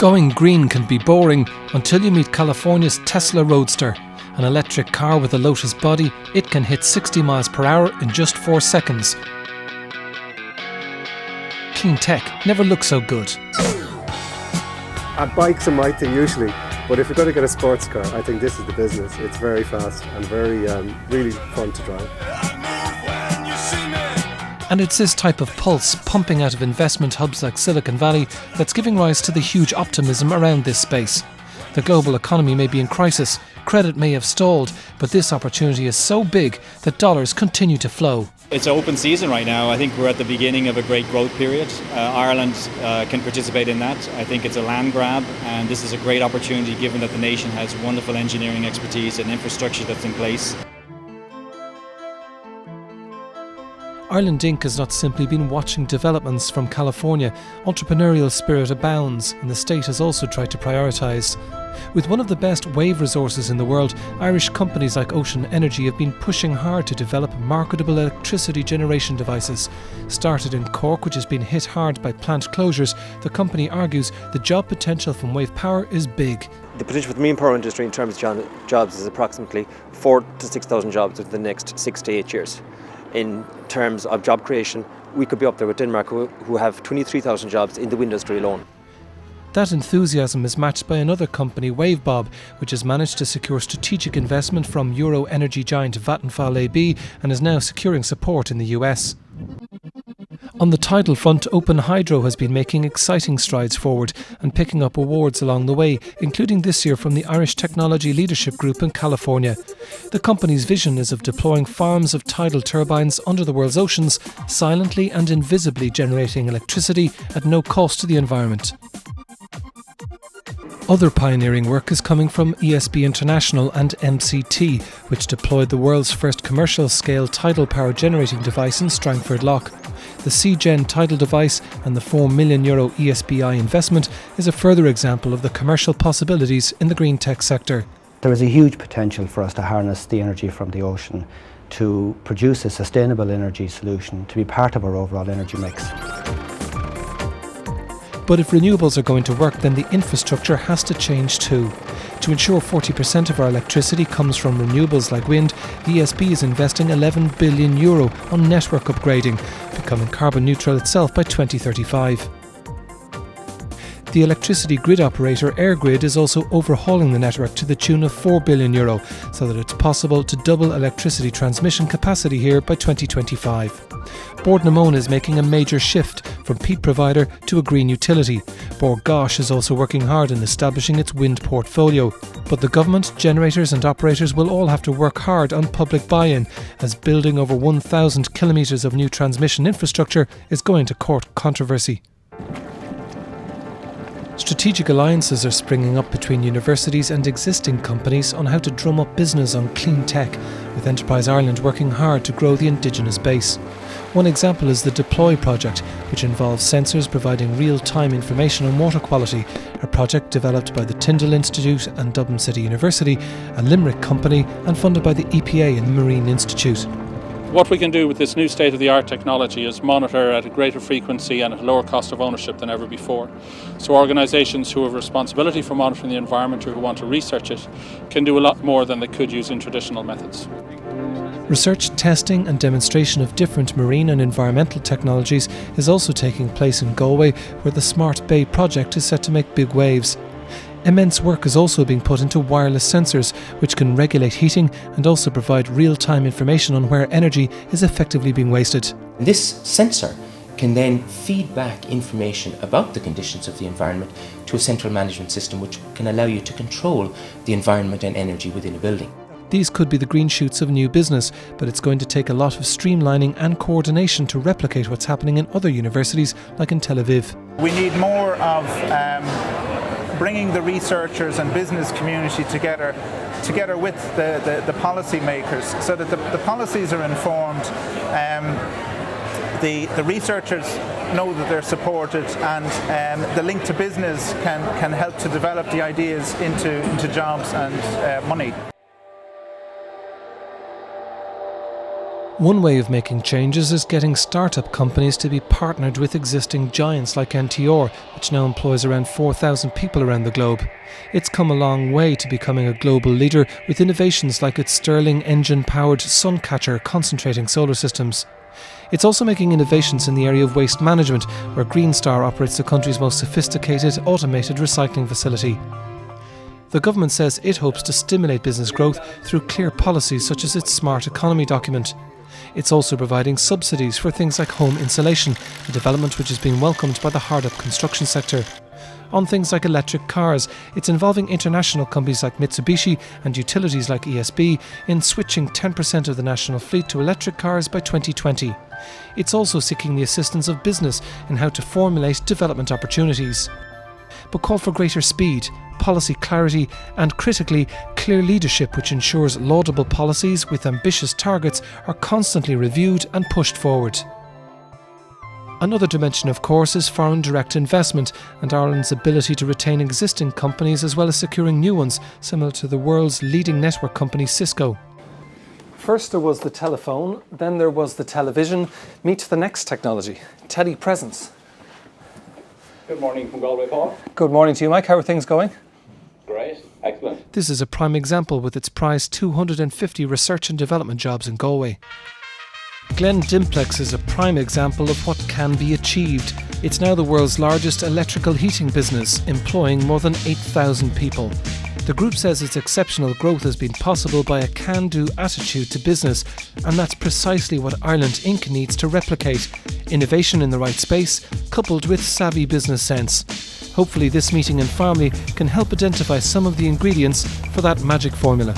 Going green can be boring until you meet California's Tesla Roadster. An electric car with a Lotus body, it can hit 60 miles per hour in just 4 seconds. Clean tech never looks so good. Bikes are my thing usually, but if you're going to get a sports car, I think this is the business. It's very fast and very, really fun to drive. And it's this type of pulse pumping out of investment hubs like Silicon Valley that's giving rise to the huge optimism around this space. The global economy may be in crisis, credit may have stalled, but this opportunity is so big that dollars continue to flow. It's open season right now. I think we're at the beginning of a great growth period. Ireland can participate in that. I think it's a land grab, and this is a great opportunity given that the nation has wonderful engineering expertise and infrastructure that's in place. Ireland Inc. has not simply been watching developments from California. Entrepreneurial spirit abounds, and the state has also tried to prioritise. With one of the best wave resources in the world, Irish companies like Ocean Energy have been pushing hard to develop marketable electricity generation devices. Started in Cork, which has been hit hard by plant closures, the company argues the job potential from wave power is big. The potential for the marine power industry in terms of jobs is approximately 4,000 to 6,000 jobs within the next 6 to 8 years. In terms of job creation, we could be up there with Denmark, who have 23,000 jobs in the wind industry alone. That enthusiasm is matched by another company, Maebh, which has managed to secure strategic investment from Euro energy giant Vattenfall AB and is now securing support in the US. On the tidal front, Open Hydro has been making exciting strides forward and picking up awards along the way, including this year from the Irish Technology Leadership Group in California. The company's vision is of deploying farms of tidal turbines under the world's oceans, silently and invisibly generating electricity at no cost to the environment. Other pioneering work is coming from ESB International and MCT, which deployed the world's first commercial-scale tidal power generating device in Strangford Lough. The C-Gen tidal device and the €4 million ESBI investment is a further example of the commercial possibilities in the green tech sector. There is a huge potential for us to harness the energy from the ocean to produce a sustainable energy solution, to be part of our overall energy mix. But if renewables are going to work, then the infrastructure has to change too. To ensure 40% of our electricity comes from renewables like wind, the ESB is investing €11 billion on network upgrading, becoming carbon neutral itself by 2035. The electricity grid operator EirGrid is also overhauling the network to the tune of €4 billion, so that it's possible to double electricity transmission capacity here by 2025. Bord na Móna is making a major shift from peat provider to a green utility. Bord Gáis is also working hard in establishing its wind portfolio. But the government, generators and operators will all have to work hard on public buy-in, as building over 1,000 kilometres of new transmission infrastructure is going to court controversy. Strategic alliances are springing up between universities and existing companies on how to drum up business on clean tech, with Enterprise Ireland working hard to grow the indigenous base. One example is the Deploy project, which involves sensors providing real-time information on water quality, a project developed by the Tyndall Institute and Dublin City University, a Limerick company, and funded by the EPA and the Marine Institute. What we can do with this new state-of-the-art technology is monitor at a greater frequency and at a lower cost of ownership than ever before. So organisations who have responsibility for monitoring the environment or who want to research it can do a lot more than they could using traditional methods. Research, testing and demonstration of different marine and environmental technologies is also taking place in Galway, where the Smart Bay project is set to make big waves. Immense work is also being put into wireless sensors, which can regulate heating and also provide real-time information on where energy is effectively being wasted. This sensor can then feed back information about the conditions of the environment to a central management system, which can allow you to control the environment and energy within a building. These could be the green shoots of new business, but it's going to take a lot of streamlining and coordination to replicate what's happening in other universities, like in Tel Aviv. We need more of bringing the researchers and business community together with the policy makers, so that the policies are informed, the researchers know that they're supported, and the link to business can help to develop the ideas into jobs and money. One way of making changes is getting startup companies to be partnered with existing giants like NTR, which now employs around 4,000 people around the globe. It's come a long way to becoming a global leader with innovations like its Stirling engine-powered Suncatcher concentrating solar systems. It's also making innovations in the area of waste management, where Green Star operates the country's most sophisticated automated recycling facility. The government says it hopes to stimulate business growth through clear policies such as its Smart Economy document. It's also providing subsidies for things like home insulation, a development which has been welcomed by the hard-up construction sector. On things like electric cars, it's involving international companies like Mitsubishi and utilities like ESB in switching 10% of the national fleet to electric cars by 2020. It's also seeking the assistance of business in how to formulate development opportunities. But call for greater speed, policy clarity and, critically, clear leadership which ensures laudable policies with ambitious targets are constantly reviewed and pushed forward. Another dimension, of course, is foreign direct investment and Ireland's ability to retain existing companies as well as securing new ones, similar to the world's leading network company Cisco. First there was the telephone, then there was the television. Meet the next technology, telepresence. Good morning from Galway, Paul. Good morning to you, Mike. How are things going? Great, excellent. This is a prime example with its prized 250 research and development jobs in Galway. Glen Dimplex is a prime example of what can be achieved. It's now the world's largest electrical heating business, employing more than 8,000 people. The group says its exceptional growth has been possible by a can-do attitude to business, and that's precisely what Ireland Inc. needs to replicate. Innovation in the right space, coupled with savvy business sense. Hopefully this meeting in Farmley can help identify some of the ingredients for that magic formula.